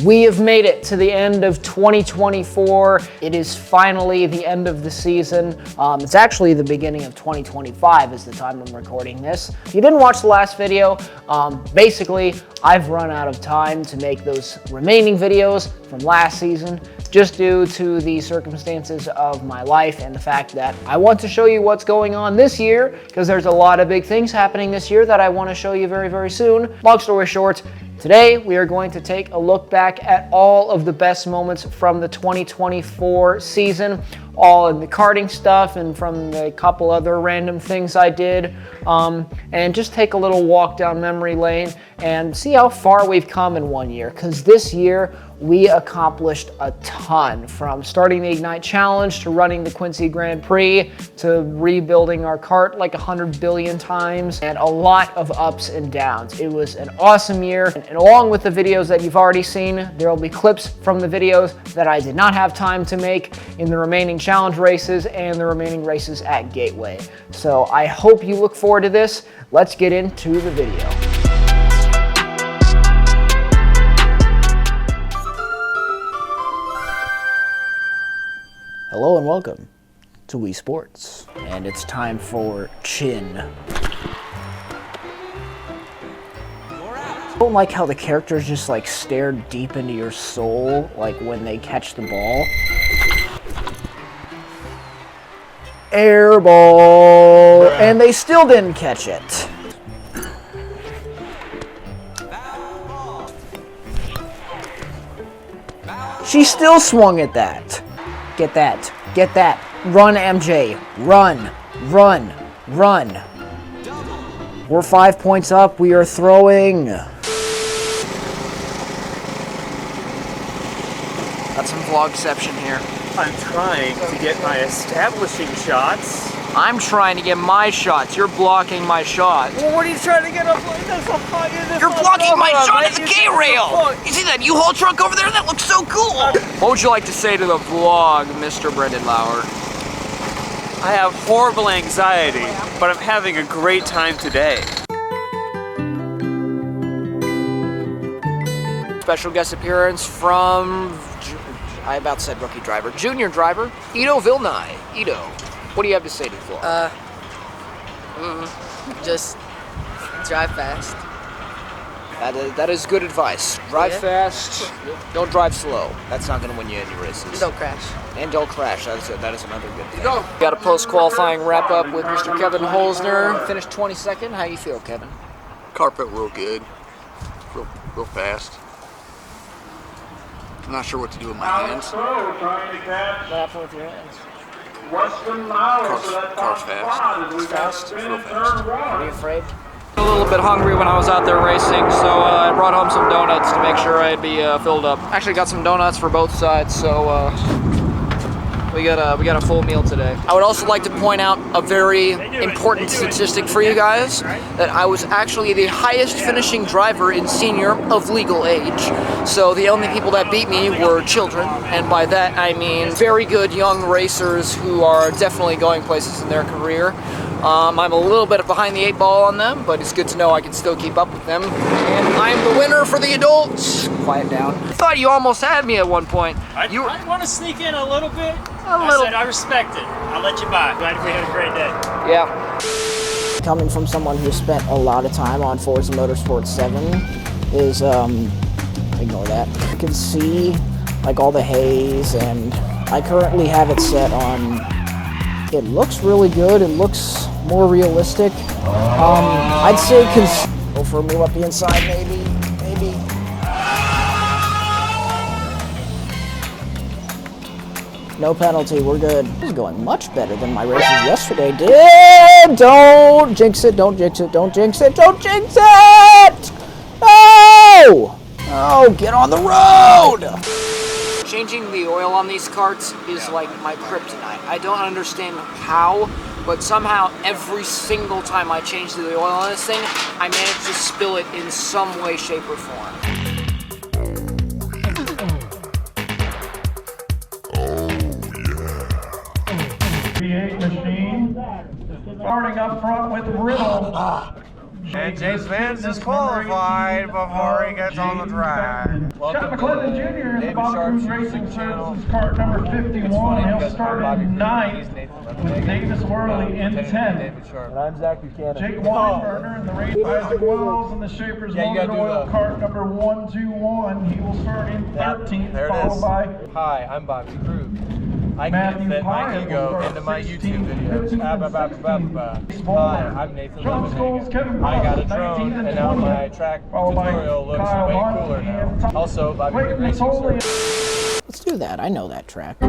We have made it to the end of 2024. It is finally the end of the season. It's actually the beginning of 2025 is the time I'm recording this. If you didn't watch the last video, basically I've run out of time to make those remaining videos from last season just due to the circumstances of my life and the fact that I want to show you what's going on this year because there's a lot of big things happening this year that I want to show you very, very soon. Long story short, today, we are going to take a look back at all of the best moments from the 2024 season, all in the karting stuff and from the couple other random things I did, and just take a little walk down memory lane and see how far we've come in 1 year, because this year we accomplished a ton, from starting the Ignite Challenge to running the Quincy Grand Prix to rebuilding our kart like 100 billion times, and a lot of ups and downs. It was an awesome year, and along with the videos that you've already seen, there will be clips from the videos that I did not have time to make in the remaining challenge races and the remaining races at Gateway. So I hope you look forward to this. Let's get into the video. Hello and welcome to Wii Sports, and it's time for Chin. I don't like how the characters just like stare deep into your soul, like when they catch the ball. Air ball, and they still didn't catch it. She still swung at that. Get that. Get that. Run, MJ. Run. Run. Run. We're 5 points up. We are throwing. Got some vlogception here. I'm trying to get my establishing shots. I'm trying to get my shots. You're blocking my shot. Well, what are you trying to get up? You're blocking my shot at the K-rail! You see that U-Haul truck over there? That looks so cool! What would you like to say to the vlog, Mr. Brendan Lauer? I have horrible anxiety, but I'm having a great time today. Special guest appearance from, I about said rookie driver, junior driver, Ido Vilnai. Ido, what do you have to say to the vlog? Just drive fast. That is good advice. Drive fast, don't drive slow. That's not going to win you any races. Don't crash. And don't crash, that is another good thing. Got a post-qualifying wrap-up with Mr. Kevin Holzner. Finished 22nd. How you feel, Kevin? Carpet real good, real fast. I'm not sure what to do with my hands. What happened with your hands? Car's fast. It's fast? Real fast. Are you afraid? A little bit hungry when I was out there racing, so I brought home some donuts to make sure I'd be filled up. Actually got some donuts for both sides, so we got a full meal today. I would also like to point out a very important statistic for you guys, that I was actually the highest finishing driver in senior of legal age. So the only people that beat me were children, and by that I mean very good young racers who are definitely going places in their career. I'm a little bit behind the 8 ball on them, but it's good to know I can still keep up with them. And I'm the winner for the adults. Quiet down. I thought you almost had me at one point. I want to sneak in a little bit. I said I respect it. I'll let you by. Glad we had a great day. Yeah. Coming from someone who spent a lot of time on Forza Motorsport 7 is, ignore that. You can see like all the haze, and I currently have it set on. It looks really good. It looks more realistic. I'd say go for a move up the inside, maybe. No penalty, we're good. This is going much better than my races yesterday did. Don't jinx it, don't jinx it, don't jinx it, don't jinx it! No! Oh, get on the road! Changing the oil on these karts is like my kryptonite. I don't understand how, but somehow every single time I change the oil on this thing, I manage to spill it in some way, shape, or form. V8 machine. Starting up front with Riddle. And James Vance is qualified before he gets on the track. Scott McClellan Jr. in the Bobby Racing Services cart number 51. He'll start in 9th with Davis Worley in 10th. And I'm Zach Buchanan. Jake Weinberger in the race. Isaac Wells in the Schaefer's Motor Oil cart number 121. He will start in 13th, followed by Hi, I'm Bobby Krug. I can't fit my ego into my YouTube videos. Hi, I'm Nathan Levenhagen. I got a drone, and now my track tutorial looks way cooler now. Also, Bobby Racing Services. Let's do that. I know that track.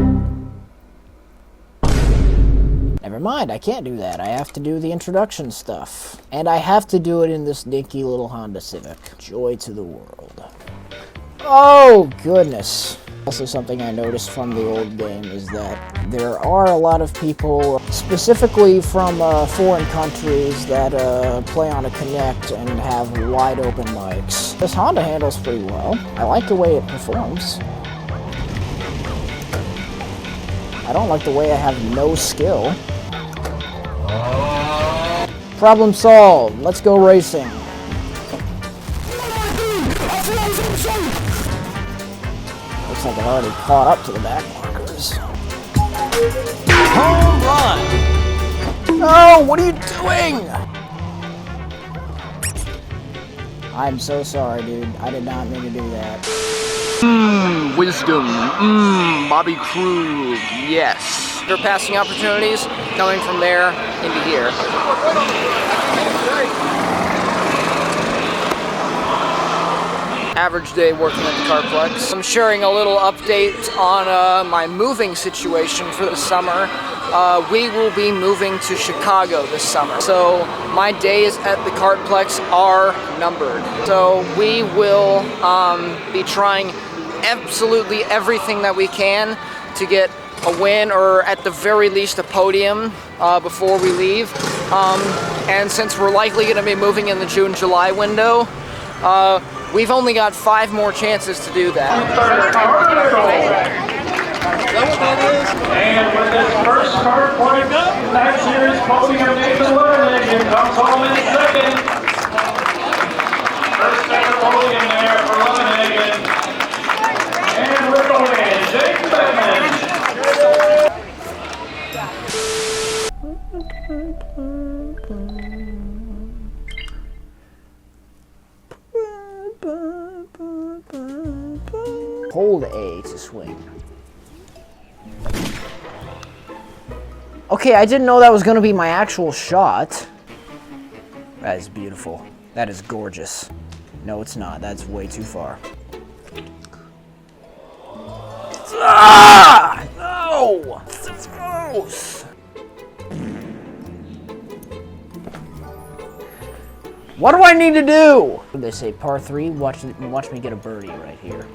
Never mind, I can't do that. I have to do the introduction stuff. And I have to do it in this dinky little Honda Civic. Joy to the world. Oh, goodness. Also, something I noticed from the old game is that there are a lot of people, specifically from foreign countries, that play on a Kinect and have wide open mics. This Honda handles pretty well. I like the way it performs. I don't like the way I have no skill. Problem solved. Let's go racing. Looks like I've already caught up to the back markers. Home run! No, what are you doing? I'm so sorry, dude. I did not mean to do that. Wisdom. Bobby Krug. Yes. Their passing opportunities coming from there into here. Average day working at the Carplex. I'm sharing a little update on my moving situation for the summer. We will be moving to Chicago this summer. So my days at the Carplex are numbered. So we will be trying absolutely everything that we can to get a win, or at the very least a podium before we leave. And since we're likely going to be moving in the June-July window, we've only got 5 more chances to do that. And with this first cart point, Ignite Series podium, Nathan Levenhagen comes home in second. First ever podium there for Levenhagen. And with the win, Jake Beckman. Hold A to swing. Okay, I didn't know that was going to be my actual shot. That is beautiful. That is gorgeous. No, it's not. That's way too far. Ah! No! It's gross! What do I need to do? They say par 3. Watch me get a birdie right here.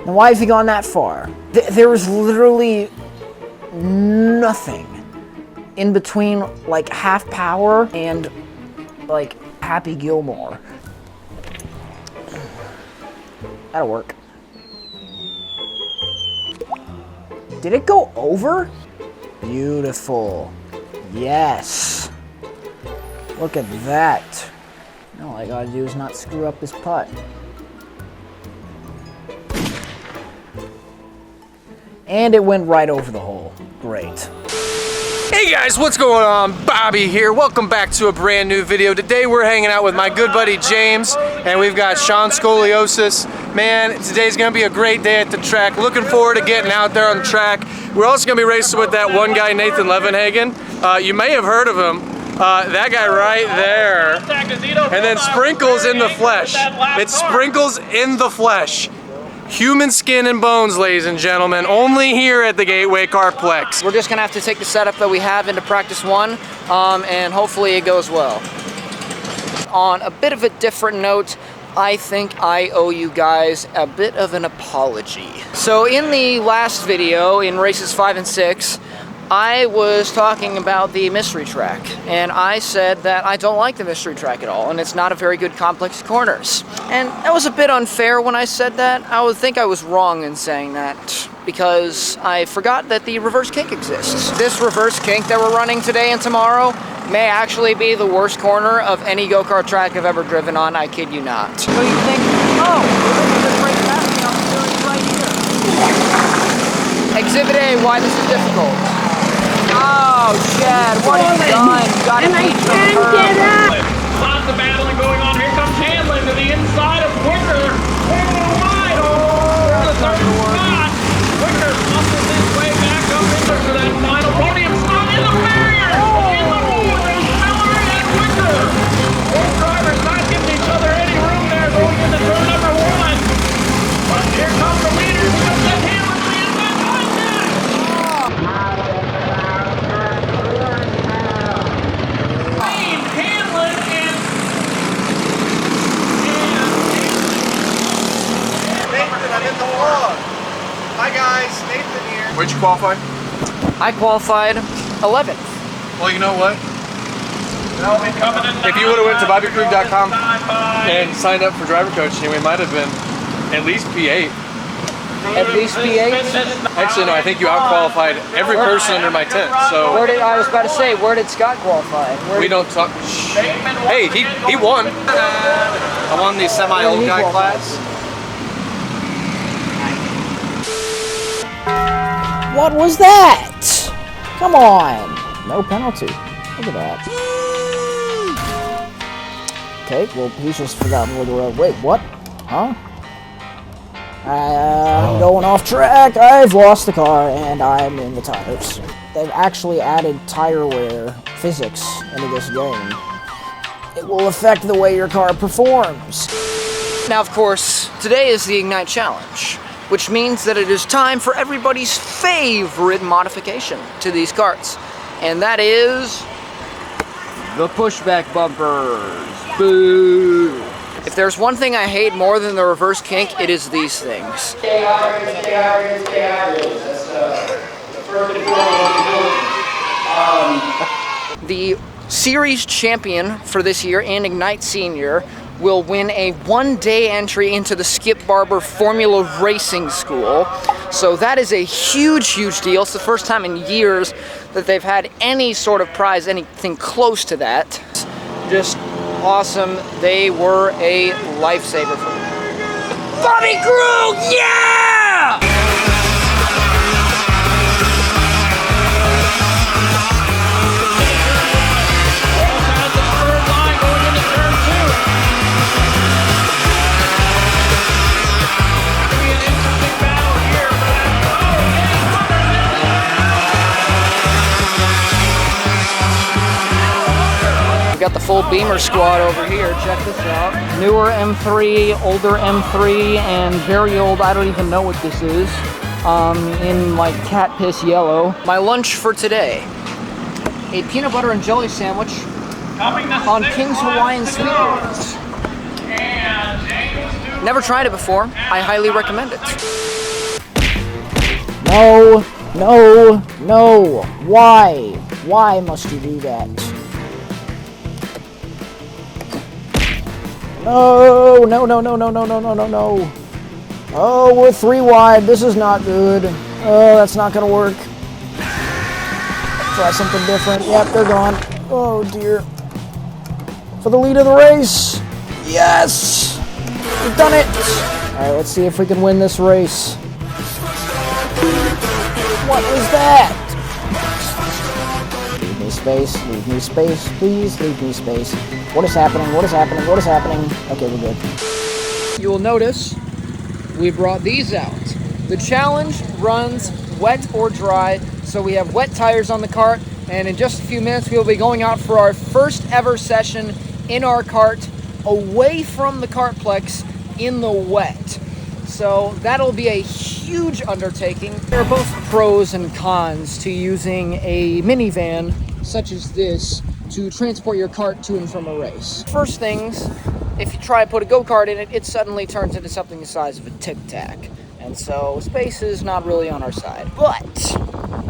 Now, why have you gone that far? There was literally nothing in between, like, half power and, like, Happy Gilmore. That'll work. Did it go over? Beautiful. Yes. Look at that. All I gotta do is not screw up this putt. And it went right over the hole. Great. Hey guys, what's going on? Bobby here. Welcome back to a brand new video. Today we're hanging out with my good buddy James, and we've got Sean Scoliosis. Man, today's gonna be a great day at the track. Looking forward to getting out there on the track. We're also gonna be racing with that one guy, Nathan Levenhagen. You may have heard of him. That guy right there. And then Sprinkles in the flesh. It's Sprinkles in the flesh. Human skin and bones, ladies and gentlemen, only here at the Gateway Carplex. We're just gonna have to take the setup that we have into practice 1, and hopefully it goes well. On a bit of a different note, I think I owe you guys a bit of an apology. So in the last video, in races 5 and 6, I was talking about the mystery track, and I said that I don't like the mystery track at all, and it's not a very good complex corners. And that was a bit unfair when I said that. I would think I was wrong in saying that, because I forgot that the reverse kink exists. This reverse kink that we're running today and tomorrow may actually be the worst corner of any go-kart track I've ever driven on, I kid you not. So you think, oh, this is a great passing opportunity right here. Exhibit A, why this is difficult. Oh, Chad, what have you done? You got to beat the curve. Lots of battling going on. Here comes Hamlin to the inside of Wicker. Wide. Oh, the third spot. Wicker muscles his way back up into that final podium spot in the barrier. In the road, there's Miller and Wicker. Both drivers not giving each other any room there going into turn number 1. But here comes the leaders. Here comes that Hamlin to the inside. Hi guys, Nathan here. Where'd you qualify? I qualified 11th. Well, you know what? If you would have went to bobbykrug.com and signed up for driver coaching, we might have been at least P8. At least P8? Actually, no, I think you out-qualified every person under my tent, so... I was about to say, where did Scott qualify? We don't talk... Shh. Hey, he won. I won the semi-old guy class. What was that? Come on. No penalty. Look at that. Okay, well, he's just forgotten where the road. Wait, what? Huh? I'm going off track. I've lost the car, and I'm in the tires. They've actually added tire wear physics into this game. It will affect the way your car performs. Now, of course, today is the Ignite Challenge, which means that it is time for everybody's favorite modification to these karts, and that is the pushback bumpers. Boo! If there's one thing I hate more than the reverse kink, it is these things. The series champion for this year and Ignite Senior will win a one-day entry into the Skip Barber Formula Racing School. So that is a huge, huge deal. It's the first time in years that they've had any sort of prize, anything close to that. Just awesome. They were a lifesaver for me. Bobby Krug, yeah! Got the full Beamer squad over here. Check this out. Newer M3, older M3, and very old, I don't even know what this is, in like cat piss yellow. My lunch for today, a peanut butter and jelly sandwich on King's Hawaiian Sweet Rolls. Never tried it before. I highly recommend it. No, no, no. Why? Why must you do that? No, no, no, no, no, no, no, no, no, no. Oh, we're 3 wide. This is not good. Oh, that's not gonna work. Try something different. Yep, they're gone. Oh dear. For the lead of the race. Yes! We've done it! Alright, let's see if we can win this race. What was that? Leave me space, please leave me space. What is happening? What is happening? What is happening? Okay, we're good. You will notice we brought these out. The challenge runs wet or dry, so we have wet tires on the kart, and in just a few minutes we will be going out for our first ever session in our kart away from the kartplex in the wet. So that'll be a huge undertaking. There are both pros and cons to using a minivan such as this to transport your kart to and from a race. First things, if you try to put a go-kart in it, it suddenly turns into something the size of a Tic Tac. And And so space is not really on our side. But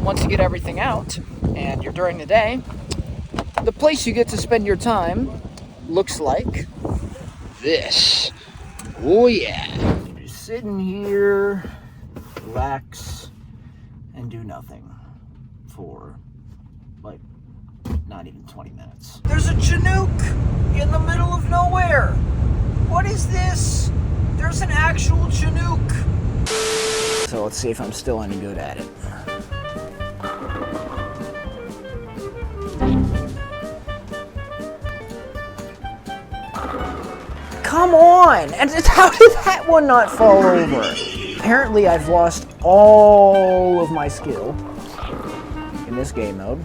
once you get everything out and you're during the day, the place you get to spend your time looks like this. Oh yeah. Just sitting here, relax, and do nothing for like not even 20 minutes. There's a Chinook in the middle of nowhere. What is this? There's an actual Chinook. So let's see if I'm still any good at it. Come on! And how did that one not fall over? Apparently I've lost all of my skill in this game mode.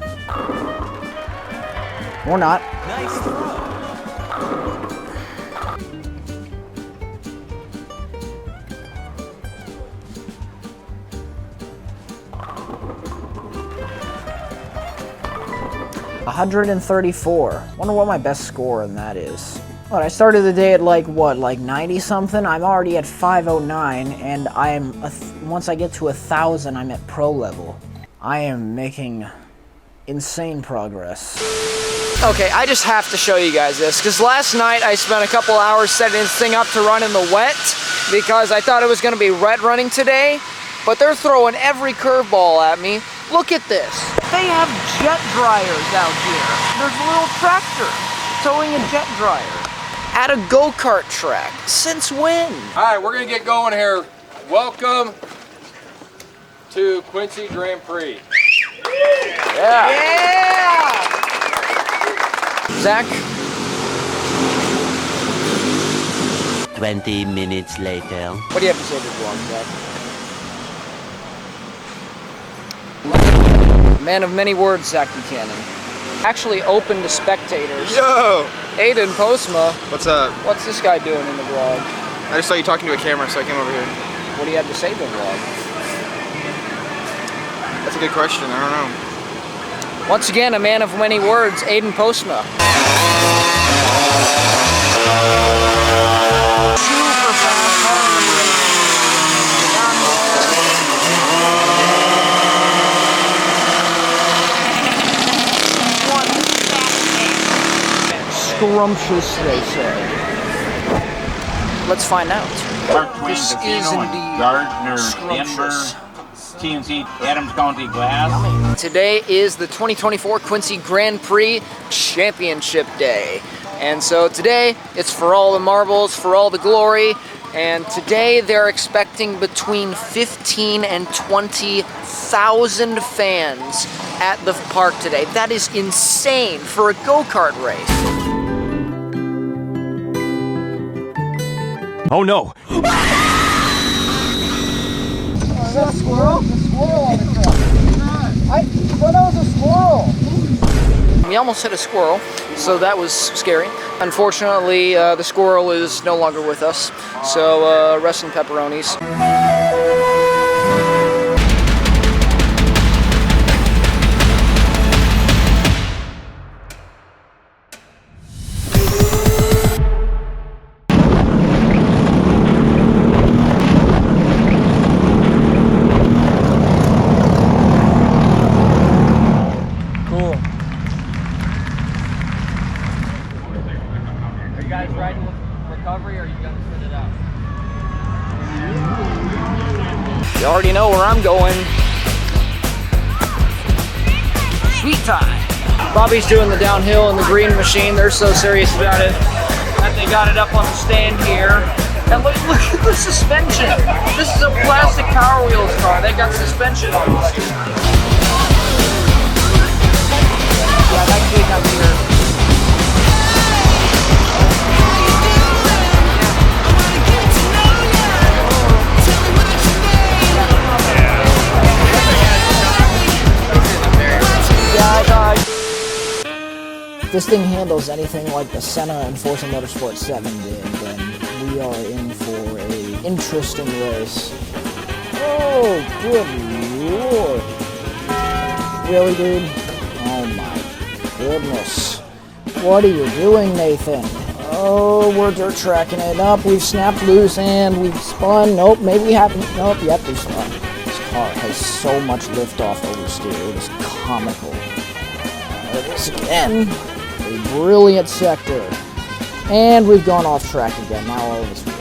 Or not. Nice throw. $134. Wonder what my best score in that is. What, I started the day at like 90 something? I'm already at 509, and once I get to 1,000, I'm at pro level. I am making insane progress. Okay, I just have to show you guys this, because last night I spent a couple hours setting this thing up to run in the wet, because I thought it was going to be wet running today, but they're throwing every curveball at me. Look at this. They have jet dryers out here. There's a little tractor towing a jet dryer at a go-kart track. Since when? All right, we're gonna get going here. Welcome to Quincy Grand Prix. Yeah. Zach? 20 minutes later. What do you have to say to the vlog, Zach? Man of many words, Zach Buchanan. Actually open to spectators. Yo! Aiden Postma. What's up? What's this guy doing in the vlog? I just saw you talking to a camera, so I came over here. What do you have to say to the vlog? That's a good question. I don't know. Once again, a man of many words, Aiden Postma. Super fast. Scrumptious, they say. Let's find out. Mark Twain This Casino is in indeed Gardner, scrumptious. Denver, TNC, Adams County Glass. Today is the 2024 Quincy Grand Prix Championship Day. And so today, it's for all the marbles, for all the glory. And today, they're expecting between 15 and 20,000 fans at the park today. That is insane for a go-kart race. Oh no! Is that a squirrel? The squirrel on the truck. I thought that was a squirrel. We almost hit a squirrel, so that was scary. Unfortunately, the squirrel is no longer with us, so rest in pepperonis. You already know where I'm going. Sweet time. Bobby's doing the downhill in the green machine. They're so serious about it that they got it up on the stand here. And look at the suspension. This is a plastic Power Wheels car. They got suspension on this. Yeah, that kid up here. If this thing handles anything like the Senna and Forza Motorsport 7 did, then we are in for an interesting race. Oh, good lord. Really, dude? Oh my goodness. What are you doing, Nathan? Oh. Oh, we're dirt tracking it up. We've snapped loose and we've spun. Nope, maybe we haven't. Nope, yep, we've spun. This car has so much liftoff oversteer. It is comical. There it is again. A brilliant sector. And we've gone off track again. Now all of us win.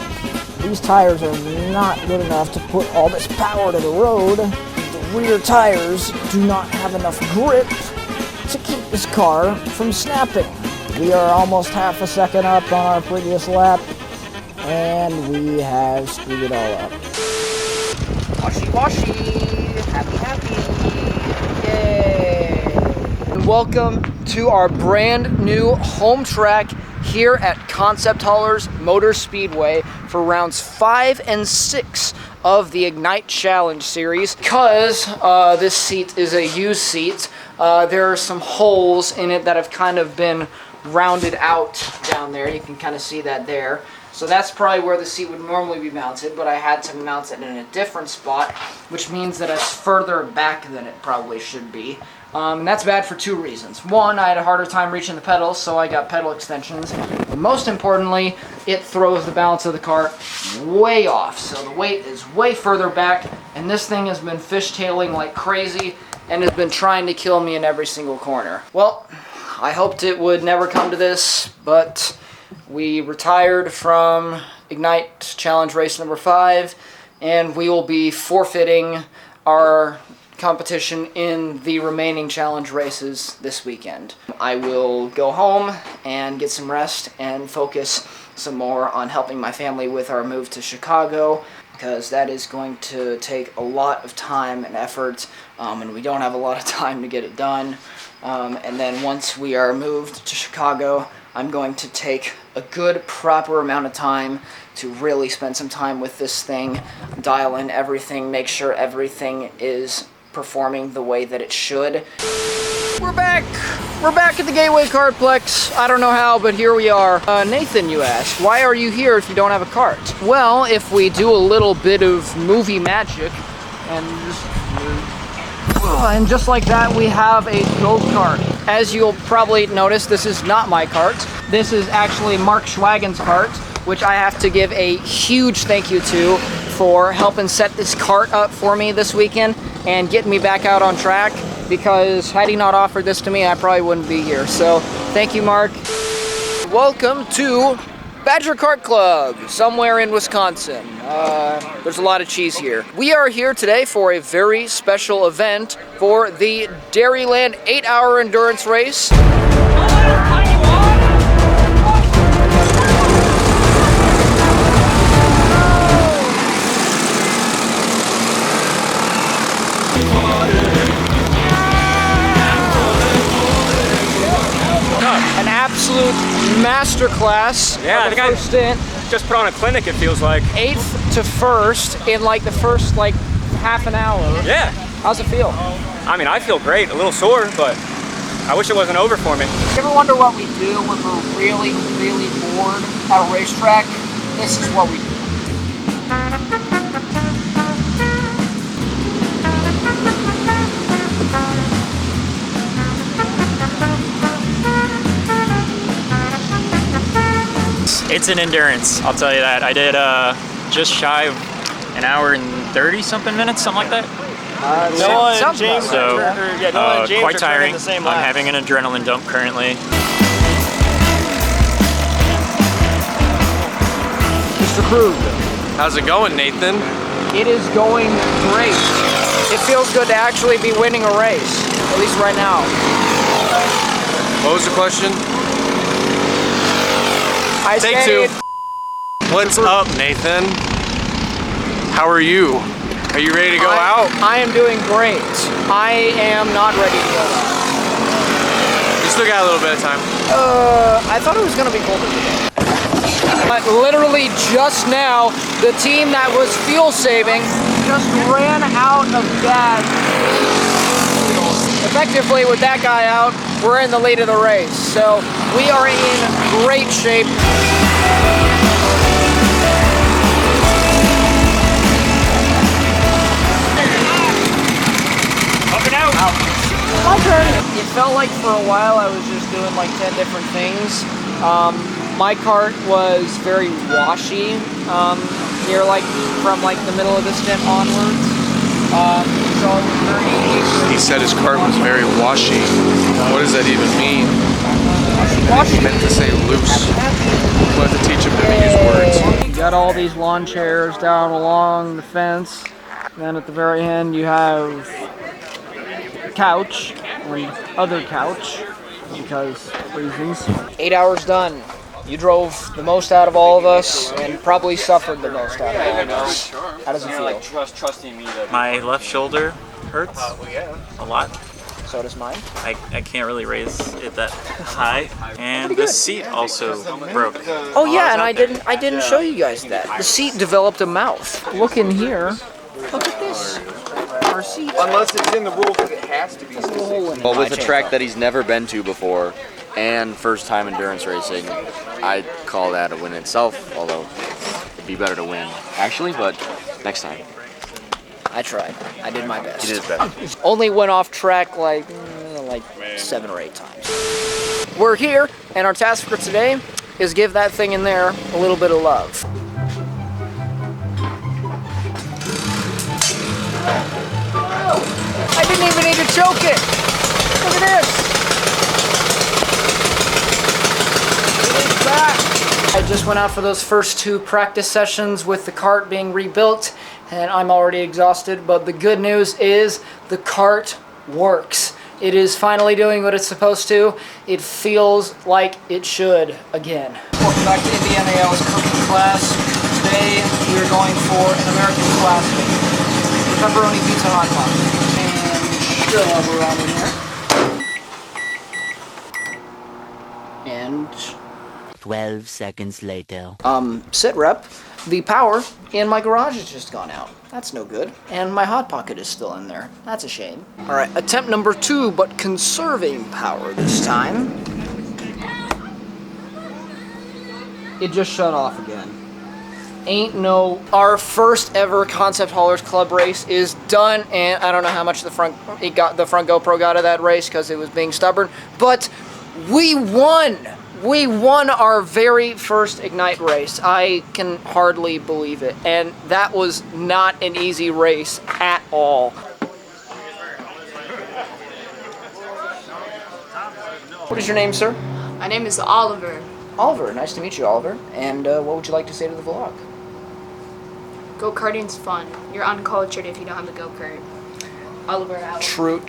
These tires are not good enough to put all this power to the road. The rear tires do not have enough grip to keep this car from snapping. We are almost half a second up on our previous lap, and we have screwed it all up. Washy washy, happy happy, yay! And welcome to our brand new home track here at Concept Haulers Motor Speedway for rounds 5 and 6 of the Ignite Challenge series. Because this seat is a used seat, there are some holes in it that have kind of been rounded out down there. You can kind of see that there. So that's probably where the seat would normally be mounted, but I had to mount it in a different spot, which means that it's further back than it probably should be. And that's bad for 2 reasons. One, I had a harder time reaching the pedals, so I got pedal extensions. But most importantly, it throws the balance of the car way off. So the weight is way further back, and this thing has been fishtailing like crazy and has been trying to kill me in every single corner. Well, I hoped it would never come to this, but we retired from Ignite Challenge Race number 5, and we will be forfeiting our competition in the remaining challenge races this weekend. I will go home and get some rest and focus some more on helping my family with our move to Chicago, because that is going to take a lot of time and effort, and we don't have a lot of time to get it done. And then once we are moved to Chicago, I'm going to take a good proper amount of time to really spend some time with this thing, dial in everything, make sure everything is performing the way that it should. We're back! We're back at the Gateway Kartplex. I don't know how, but here we are. Nathan, you asked, why are you here if you don't have a cart? Well, if we do a little bit of movie magic, and just like that, we have a go-kart. As you'll probably notice, this is not my cart. This is actually Mark Schwagen's cart, which I have to give a huge thank you to for helping set this cart up for me this weekend and getting me back out on track, because had he not offered this to me, I probably wouldn't be here. So thank you, Mark. Welcome to Badger Kart Club, somewhere in Wisconsin. There's a lot of cheese here. We are here today for a very special event for the Dairyland 8-hour endurance race. An absolute masterclass. Yeah, I think I first stint. just put on a clinic, it feels like. 8th to 1st in like the first like half an hour. Yeah. How's it feel? I mean, I feel great, a little sore, but I wish it wasn't over for me. You ever wonder what we do when we're really, really bored at a racetrack? This is what we do. It's an endurance, I'll tell you that. I did just shy of an hour and 30 something minutes, something like that. Noah and James So, quite tiring. I'm having an adrenaline dump currently. Mr. Krug. How's it going, Nathan? It is going great. It feels good to actually be winning a race, at least right now. What was the question? I Take say 2. What's up, Nathan? How are you? Are you ready to go out? I am doing great. I am not ready to go out. You still got a little bit of time. I thought it was gonna be colder today. But literally just now, the team that was fuel saving just ran out of gas. Effectively, with that guy out, we're in the lead of the race. So we are in great shape. Up and out. My turn. It felt like for a while I was just doing like 10 different things. My cart was very washy near from the middle of the stint onwards. So it was very He said his cart was very washy. What does that even mean? washy. He meant to say loose. We'll have to teach him to use words. You got all these lawn chairs down along the fence. Then at the very end you have couch and other couch because reasons. 8 hours done. You drove the most out of all of us and probably suffered the most out of all of us. How does it feel? Trusting me that My left shoulder hurts a lot. So does mine. I can't really raise it that high, and the seat also broke. Oh yeah, and I didn't show you guys that. The seat developed a mouth. Look in here. Look at this. Our seat. Unless it's in the rules that it has to be. Well, with a track that he's never been to before and first time endurance racing, I'd call that a win in itself, although it'd be better to win actually, but next time. I tried. I did my best. He did his best. Only went off track like 7 or 8 times. We're here, and our task for today is give that thing in there a little bit of love. I didn't even need to choke it. Look at this. It's back. I just went out for those first 2 practice sessions with the cart being rebuilt, and I'm already exhausted, but the good news is the cart works. It is finally doing what it's supposed to. It feels like it should again. Welcome back to IndyNAL's cooking class. Today we are going for an American classic. Pepperoni pizza hot pot. And shove around in here. And 12 seconds later. Sit rep. The power in my garage has just gone out. That's no good. And my hot pocket is still in there. That's a shame. All right, attempt number 2, but conserving power this time. It just shut off again. Ain't no. Our first ever Concept Haulers Club race is done, and I don't know how much the front GoPro got of that race because it was being stubborn, but we won. We won our very first Ignite race. I can hardly believe it, and that was not an easy race at all. What is your name, sir? My name is Oliver. Oliver, nice to meet you, Oliver. And what would you like to say to the vlog? Go-karting's fun. You're uncultured if you don't have a go-kart. Oliver out. True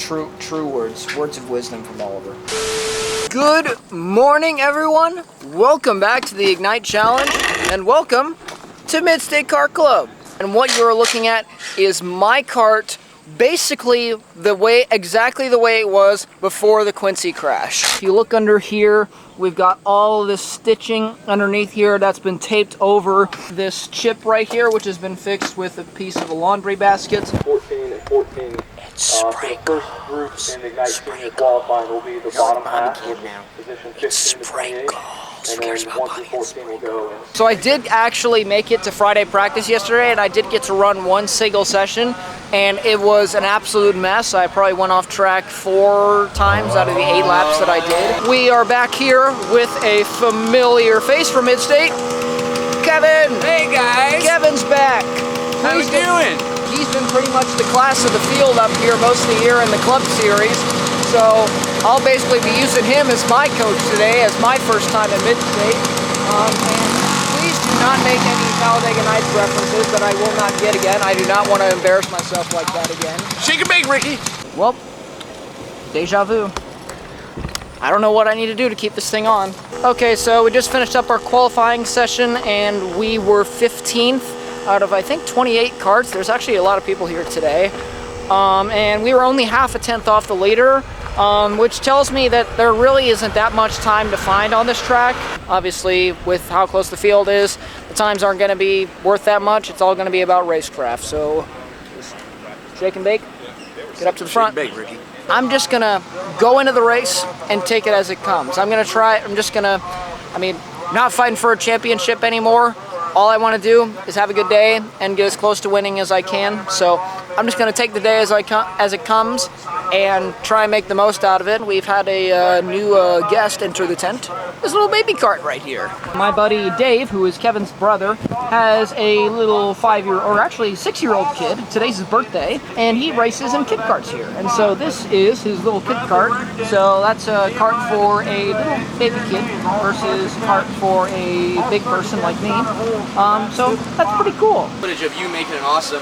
words. Words of wisdom from Oliver. Good morning, everyone. Welcome back to the Ignite Challenge, and welcome to Mid-State Kart Club. And what you're looking at is my kart, basically exactly the way it was before the Quincy crash. If you look under here, we've got all of this stitching underneath here that's been taped over this chip right here, which has been fixed with a piece of a laundry basket. 14 and 14. It's sprinkles. The first group in the Ignite Race qualifying will be the bottom half. Position 15 to 28. And then 1 through 14 will go. So I did actually make it to Friday practice yesterday, and I did get to run one single session, and it was an absolute mess. I probably went off track 4 times out of the 8 laps that I did. We are back here with a familiar face from Mid-State, Kevin. Hey guys. Kevin's back. How you doing? He's been pretty much the class of the field up here most of the year in the club series. So I'll basically be using him as my coach today, as my first time at Mid-State. And please do not make any Talladega Nights references that I will not get again. I do not want to embarrass myself like that again. Shake and bake, Ricky. Well, deja vu. I don't know what I need to do to keep this thing on. Okay, so we just finished up our qualifying session, and we were 15th out of, I think, 28 karts. There's actually a lot of people here today. And we were only half a tenth off the leader, which tells me that there really isn't that much time to find on this track. Obviously, with how close the field is, the times aren't going to be worth that much. It's all going to be about racecraft. So, just shake and bake, get up to the front. Shake and bake, Ricky. I'm just going to go into the race and take it as it comes. I'm not fighting for a championship anymore. All I want to do is have a good day and get as close to winning as I can. So I'm just going to take the day as it comes and try and make the most out of it. We've had a new guest enter the tent. This little baby cart right here. My buddy Dave, who is Kevin's brother, has a little 6-year-old kid. Today's his birthday, and he races in kid carts here. And so this is his little kid cart. So that's a cart for a little baby kid versus a cart for a big person like me. So that's pretty cool. Footage of you making an awesome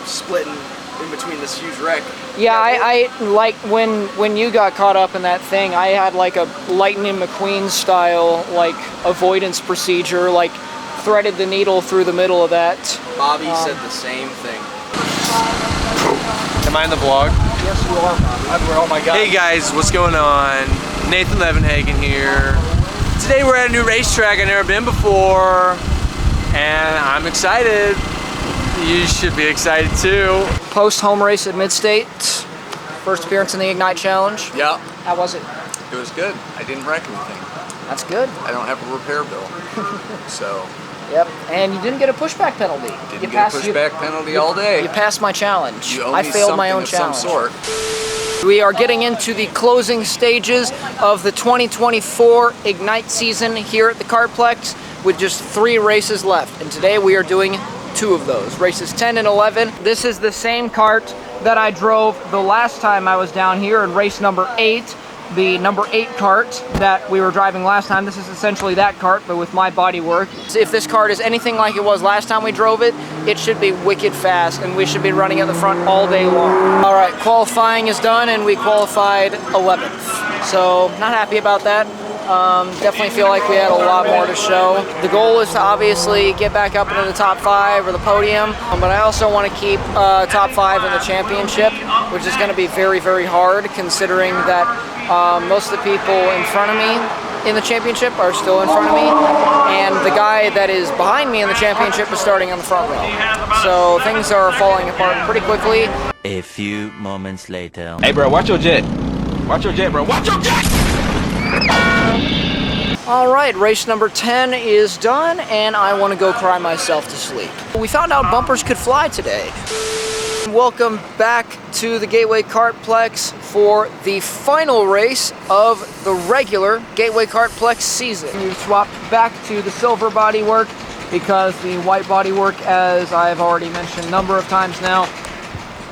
splitting in between this huge wreck. Yeah, I like when you got caught up in that thing, I had like a Lightning McQueen style like avoidance procedure, like threaded the needle through the middle of that. Bobby said the same thing. Am I in the vlog? Yes, you are, Bobby. Oh my God. Hey guys, what's going on? Nathan LEVENHAGEN here. Today we're at a new racetrack I've never been before, and I'm excited. You should be excited too. Post home race at Midstate. First appearance in the Ignite Challenge. Yeah. How was it? It was good. I didn't wreck anything. That's good. I don't have a repair bill. So. Yep. And you didn't get a pushback penalty. Didn't get a pushback penalty all day. You passed my challenge. You owe I me failed my something own of challenge. some sort. We are getting into the closing stages of the 2024 Ignite season here at the Kartplex with just 3 races left. And today we are doing 2 of those, races 10 and 11. This is the same kart that I drove the last time I was down here in race number 8, the number 8 kart that we were driving last time. This is essentially that kart, but with my body work. If this kart is anything like it was last time we drove it, it should be wicked fast, and we should be running at the front all day long. All right, qualifying is done, and we qualified 11th. So, not happy about that. Definitely feel like we had a lot more to show. The goal is to obviously get back up into the top 5 or the podium, but I also want to keep top 5 in the championship, which is going to be very, very hard considering that most of the people in front of me in the championship are still in front of me, and the guy that is behind me in the championship is starting on the front row. So things are falling apart pretty quickly. A few moments later. Hey bro, watch your jet. Watch your jet, bro. Watch your jet! Alright, race number 10 is done, and I want to go cry myself to sleep. We found out bumpers could fly today. Welcome back to the Gateway Kartplex for the final race of the regular Gateway Kartplex season. We swapped back to the silver bodywork because the white bodywork, as I've already mentioned a number of times now,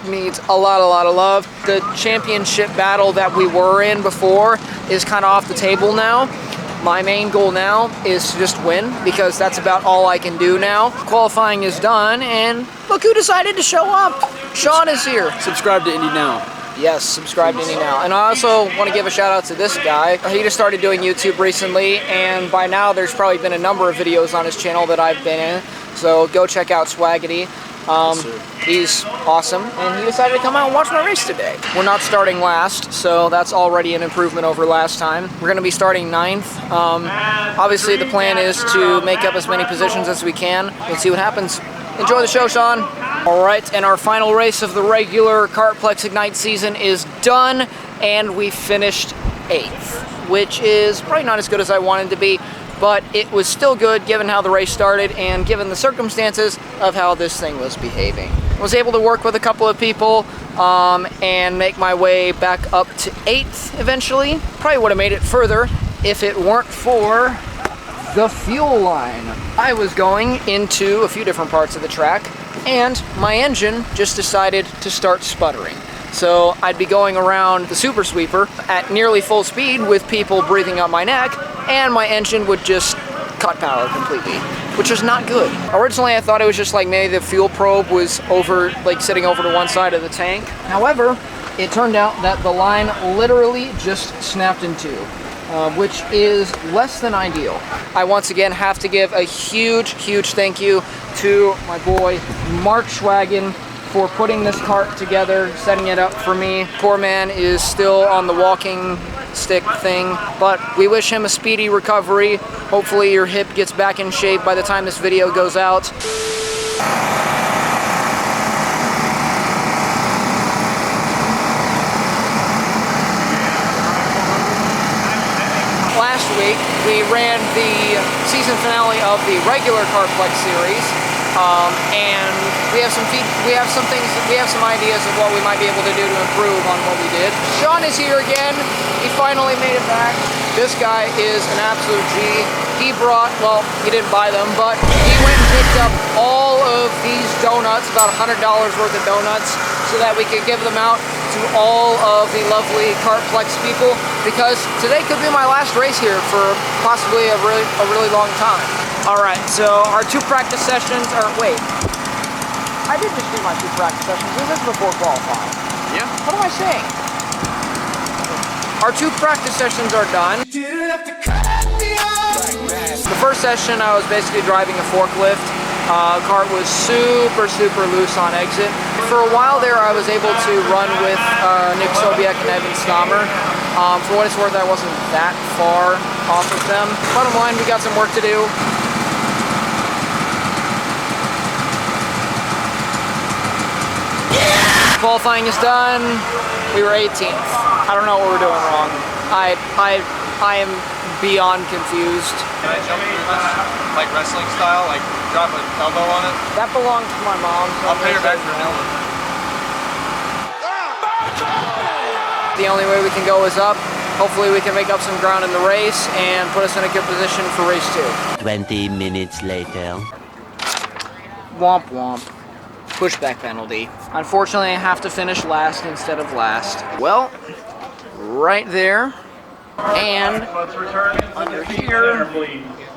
needs a lot of love. The championship battle that we were in before is kind of off the table now. My main goal now is to just win, because that's about all I can do now. Qualifying is done, and look who decided to show up. Sean is here. Subscribe to IndyNAL. Yes, subscribe to IndyNAL. And I also want to give a shout out to this guy. He just started doing YouTube recently, and by now there's probably been a number of videos on his channel that I've been in. So go check out Swaggity. He's awesome, and he decided to come out and watch my race today. We're not starting last, so that's already an improvement over last time. We're going to be starting 9th. Obviously, the plan is to make up as many positions as we can. Let's see what happens. Enjoy the show, Sean. All right, and our final race of the regular Kartplex Ignite season is done, and we finished 8th, which is probably not as good as I wanted to be, but it was still good given how the race started and given the circumstances of how this thing was behaving. I was able to work with a couple of people and make my way back up to 8th eventually. Probably would have made it further if it weren't for the fuel line. I was going into a few different parts of the track, and my engine just decided to start sputtering. So I'd be going around the super sweeper at nearly full speed with people breathing up my neck, and my engine would just cut power completely, which is not good. Originally I thought it was just like maybe the fuel probe was over, like sitting over to one side of the tank. However, it turned out that the line literally just snapped in two, which is less than ideal. I once again have to give a huge thank you to my boy Mark Schwagen for putting this cart together, setting it up for me. Poor man is still on the walking stick thing, but we wish him a speedy recovery. Hopefully your hip gets back in shape by the time this video goes out. Last week, we ran the season finale of the regular Kartplex series. and we have some ideas of what we might be able to do to improve on what we did. Sean is here again. He finally made it back. This guy is an absolute G. He brought, well, he didn't buy them, but he went and picked up all of these donuts, about $100 worth of donuts, so that we could give them out to all of the lovely Kartplex people, because today could be my last race here for possibly a really long time. All right, so our 2 practice sessions are, wait, I did just do my 2 practice sessions. This is before qualifying. Yeah. What am I saying? Our 2 practice sessions are done. The first session, I was basically driving a forklift. Cart was super loose on exit. For a while there, I was able to run with Nick Sobiek and Evan Stommer. For what it's worth, I wasn't that far off of them. Bottom line, we got some work to do. Qualifying is done. We were 18th. I don't know what we're doing wrong. I am beyond confused. Can I jump through this, like wrestling style, like drop an elbow on it? That belongs to my mom. So I'll pay her back for a new one. The only way we can go is up. Hopefully we can make up some ground in the race and put us in a good position for race 2. 20 minutes later. Womp womp. Pushback penalty. Unfortunately, I have to finish last instead of last. Well, right there. And under here,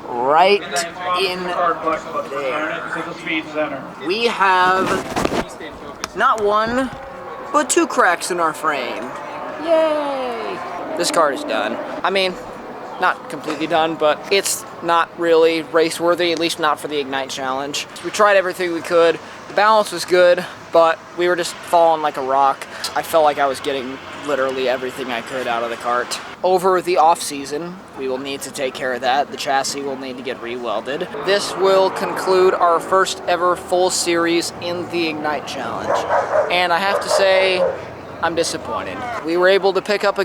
right in there, we have not 1, but 2 cracks in our frame. Yay! This cart is done. I mean, not completely done, but it's not really race worthy, at least not for the Ignite Challenge. We tried everything we could. The balance was good, but we were just falling like a rock. I felt like I was getting literally everything I could out of the cart. Over the off season, we will need to take care of that. The chassis will need to get re-welded. This will conclude our first ever full series in the Ignite Challenge. And I have to say, I'm disappointed. We were able to pick up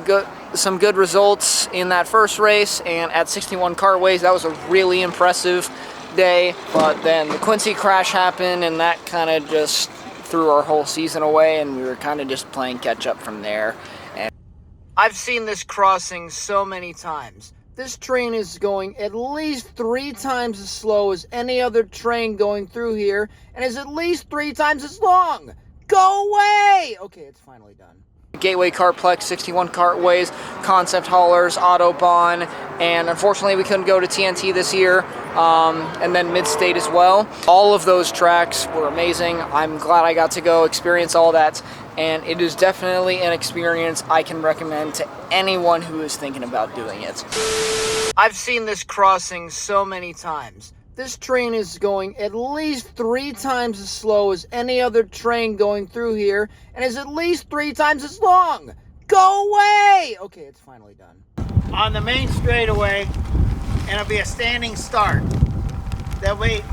some good results in that first race, and at 61 cartways, that was a really impressive day. But then the Quincy crash happened, and that kind of just threw our whole season away, and we were kind of just playing catch up from there. And I've seen this crossing so many times. This train is going at least 3 times as slow as any other train going through here, and is at least 3 times as long. Go away! Okay, it's finally done. Gateway Kartplex, 61 cartways, concept haulers, Autobahn, and unfortunately we couldn't go to TNT this year, and then Mid-State as well. All of those tracks were amazing. I'm glad I got to go experience all that, and it is definitely an experience I can recommend to anyone who is thinking about doing it. I've seen this crossing so many times. This train is going at least 3 times as slow as any other train going through here, and is at least 3 times as long. Go away! Okay, it's finally done. On the main straightaway, and it'll be a standing start. That way,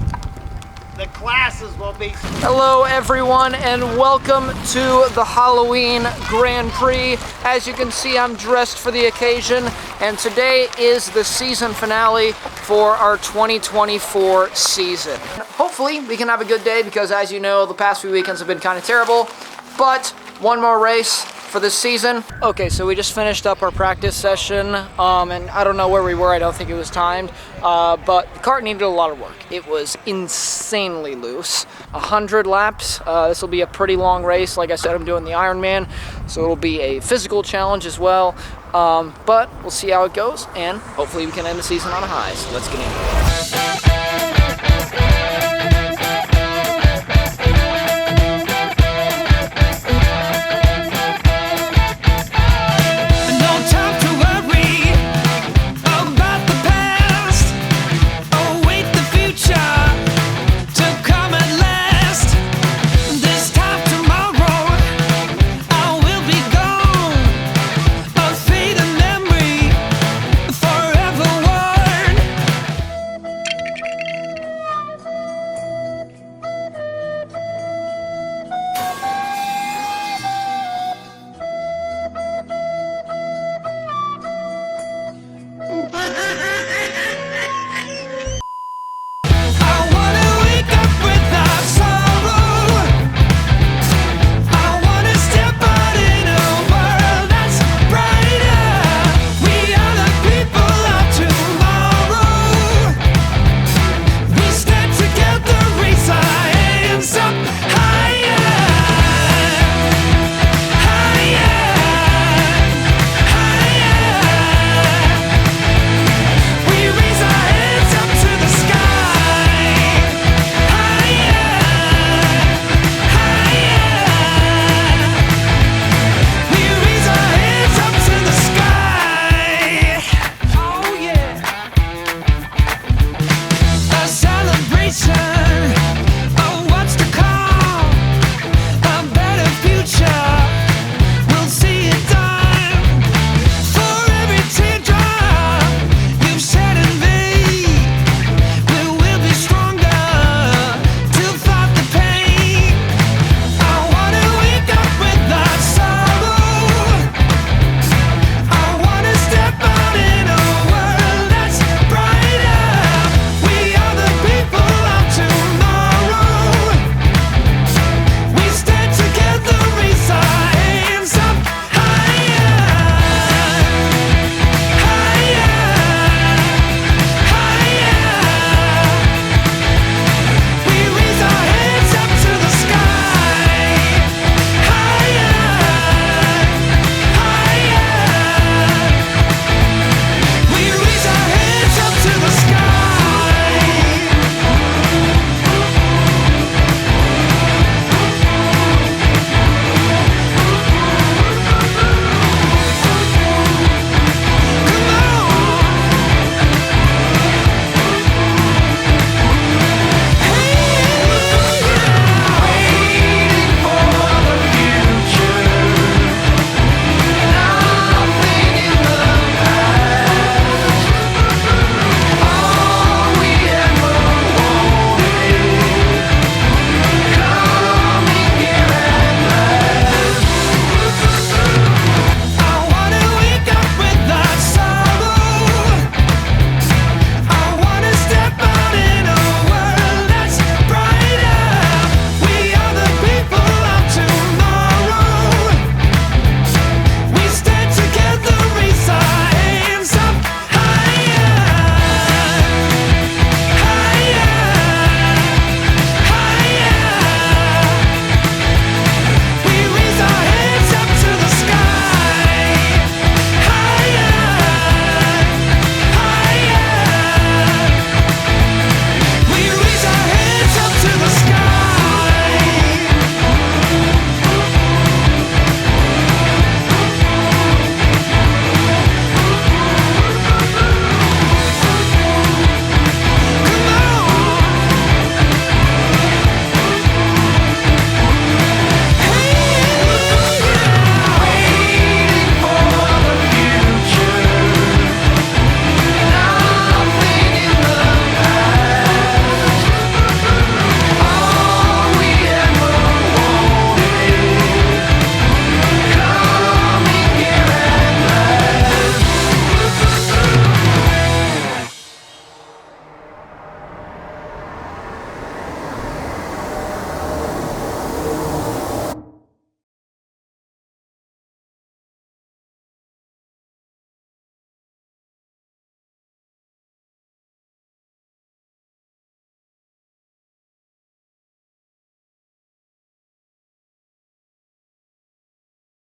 the classes will be... Hello everyone, and welcome to the Halloween Grand Prix. As you can see, I'm dressed for the occasion, and today is the season finale for our 2024 season. Hopefully we can have a good day, because as you know, the past few weekends have been kind of terrible, but one more race for this season. Okay, so we just finished up our practice session, and I don't know where we were. I don't think it was timed, but the cart needed a lot of work. It was insanely loose. 100 laps. This will be a pretty long race. Like I said, I'm doing the Ironman, so it'll be a physical challenge as well, but we'll see how it goes, and hopefully we can end the season on a high, so let's get into it.